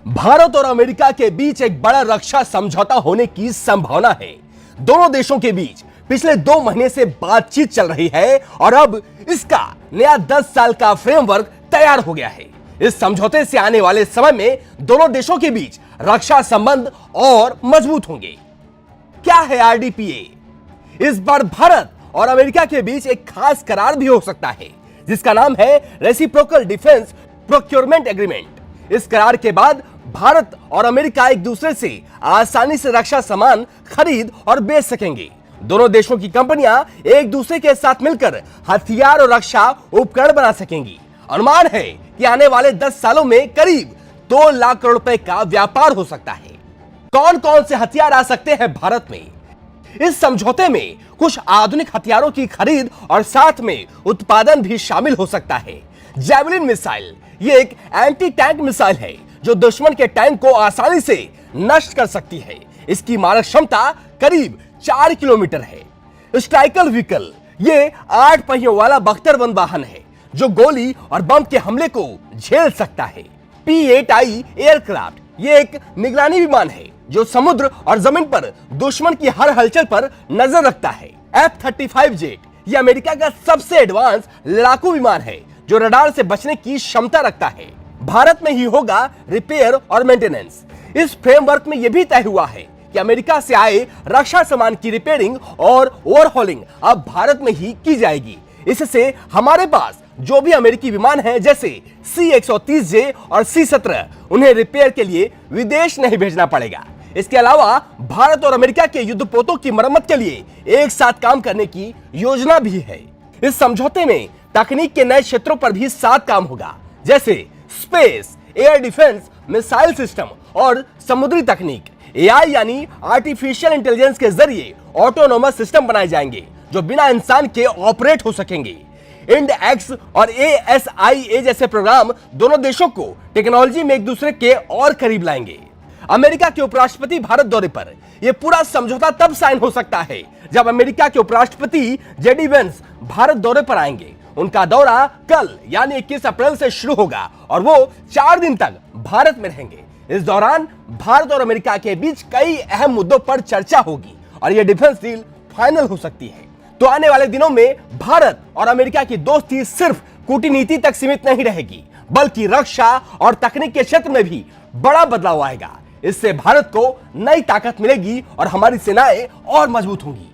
भारत और अमेरिका के बीच एक बड़ा रक्षा समझौता होने की संभावना है। दोनों देशों के बीच पिछले 2 महीने से बातचीत चल रही है और अब इसका नया 10 साल का फ्रेमवर्क तैयार हो गया है। इस समझौते से आने वाले समय में दोनों देशों के बीच रक्षा संबंध और मजबूत होंगे। क्या है आरडीपीए? इस बार भारत और अमेरिका के बीच एक खास करार भी हो सकता है जिसका नाम है रेसिप्रोकल डिफेंस प्रोक्योरमेंट एग्रीमेंट। इस करार के बाद भारत और अमेरिका एक दूसरे से आसानी से रक्षा सामान खरीद और बेच सकेंगे। दोनों देशों की कंपनियां एक दूसरे के साथ मिलकर हथियार और रक्षा उपकरण बना सकेंगी। अनुमान है कि आने वाले 10 सालों में करीब 2 लाख करोड़ रुपए का व्यापार हो सकता है। कौन कौन से हथियार आ सकते हैं भारत में? इस समझौते में कुछ आधुनिक हथियारों की खरीद और साथ में उत्पादन भी शामिल हो सकता है। जैवलिन मिसाइल ये एक एंटी टैंक मिसाइल है जो दुश्मन के टैंक को आसानी से नष्ट कर सकती है। इसकी मारक क्षमता करीब 4 किलोमीटर है। स्ट्राइकर व्हीकल ये 8 पहियों वाला बख्तरबंद वाहन है जो गोली और बम के हमले को झेल सकता है। P-8I एयरक्राफ्ट ये एक निगरानी विमान है जो समुद्र और जमीन पर दुश्मन की हर हलचल पर नजर रखता है। F-35 जेट ये अमेरिका का सबसे एडवांस लड़ाकू विमान है जो रडार से बचने की क्षमता रखता है। भारत में ही होगा रिपेयर और मेंटेनेंस। इस फ्रेमवर्क में यह भी तय हुआ है कि अमेरिका से आए रक्षा सामान की रिपेयरिंग और ओवरहॉलिंग अब भारत में ही की जाएगी। इससे हमारे पास जो भी अमेरिकी विमान हैं जैसे C-130J और C-17 उन्हें रिपेयर के लिए विदेश नहीं भेजना पड़ेगा। इसके अलावा भारत और अमेरिका के युद्धपोतों की मरम्मत के लिए एक साथ काम करने की योजना भी है। इस समझौते में तकनीक के नए क्षेत्रों पर भी साथ काम होगा जैसे space, air defence, missile system और समुद्री तकनीक। एआई यानी आर्टिफिशियल इंटेलिजेंस के जरिए ऑटोनोमस सिस्टम बनाए जाएंगे जो बिना इंसान के ऑपरेट हो सकेंगे। IND-X और ASIA जैसे प्रोग्राम दोनों देशों को टेक्नोलॉजी में एक दूसरे के और करीब लाएंगे। अमेरिका के उपराष्ट्रपति भारत दौरे पर यह पूरा समझौता तब साइन हो सकता है जब अमेरिका के उपराष्ट्रपति JD Vance भारत दौरे पर आएंगे। उनका दौरा कल यानी 21 अप्रैल से शुरू होगा और वो 4 दिन तक भारत में रहेंगे। इस दौरान भारत और अमेरिका के बीच कई अहम मुद्दों पर चर्चा होगी और यह डिफेंस डील फाइनल हो सकती है। तो आने वाले दिनों में भारत और अमेरिका की दोस्ती सिर्फ कूटनीति तक सीमित नहीं रहेगी बल्कि रक्षा और तकनीक के क्षेत्र में भी बड़ा बदलाव आएगा। इससे भारत को नई ताकत मिलेगी और हमारी सेनाएं और मजबूत होंगी।